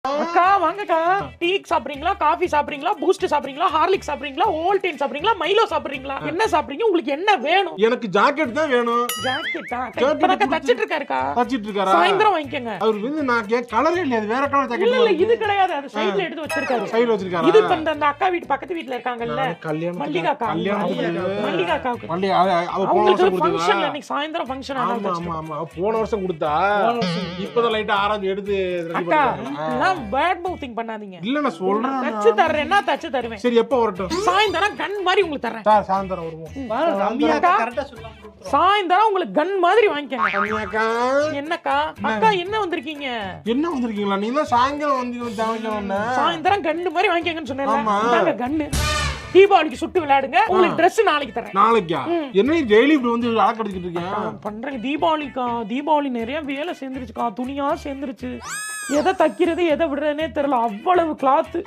அக்கா வாங்கக்கா. டீ சாப்பிடுறீங்களா, காஃபி சாப்பிடுறீங்களா, பூஸ்ட் சாப்பிடுறீங்களா, ஹார்லிக்ஸ் சாப்பிடுறீங்களா, ஓவல்டைன் சாப்பிடுறீங்களா, மைலோ சாப்பிடுறீங்களா, என்ன சாப்பிடுறீங்க, உங்களுக்கு என்ன வேணும்? எனக்கு ஜாக்கெட் தான் வேணும். ஜாக்கெட்டா? இப்பதாக்கா தச்சிட்டு இருக்காருக்கா. தச்சிட்டு இருக்காரா? சாயந்தரம் வாங்கிக்கங்க. அவர் வந்து நான் கலரே இல்ல, அது வேற கலர் ஜாக்கெட். இல்ல இது கிடையாது, அது சைடுல எடுத்து வச்சிருக்காரு. சைடுல வச்சிருக்காரா? இது இப்ப அந்த அக்கா வீட்டு பக்கத்து வீட்ல இருக்காங்கல்ல, மல்லிகா அக்கா. மல்லிகா அக்காவுக்கு அவ போன அவங்களுக்கு வருஷம் கொடுத்தா. ஃபங்க்ஷன் இன்னைக்கு சாயந்தரம் ஃபங்க்ஷன். ஆமா ஆமா ஆமா, அவ போன வருஷம் கொடுத்தா. இப்பதான் லைட்டா ஆரஞ்சு எடுத்து ரெடி அக்கா பண்ணிருக்காங்க. எல்லாம் பேட் மவுத்திங் பண்ணாதீங்க. இல்ல நான் சொல்றேன். தச்சு தர்றேன்னா தச்சு தருவேன். சரி எப்ப வரட்டும்? சாயந்தரம் கன் மாதிரி உங்களுக்கு தர்றேன். சார் சாயந்தரம் வருவோம். அக்கா, சாயந்தரம் உங்களுக்கு கன் மாதிரி வாங்கிக்கங்க. அண்ணியாக்கா, என்னக்கா அக்கா என்ன வந்திருக்கீங்க? என்ன வந்திருக்கீங்களா? நீங்க தான் சாயங்காலம் வந்து தேவைக்கணும்னா சாயந்தரம் கன்னு மாதிரி வாங்கிக்கங்கன்னு ஆமா. சொன்னேன்ல, கன்னு. தீபாவளிக்கு சுட்டு விளையாடுங்க, உங்களுக்கு Dress நாளைக்கு தரேன். நாளைக்கா? என்ன டெய்லி இப்படி வந்து அடக்கடிச்சிட்டு இருக்கேன்? பண்றேங்க தீபாவளிக்கா. தீபாவளி நிறைய வேலை சேர்ந்துருச்சுக்கா, துணியா சேர்ந்துருச்சு. எதை தைக்கிறது எதை விடுறதுனே தெரியல, அவ்வளவு கிளாத்.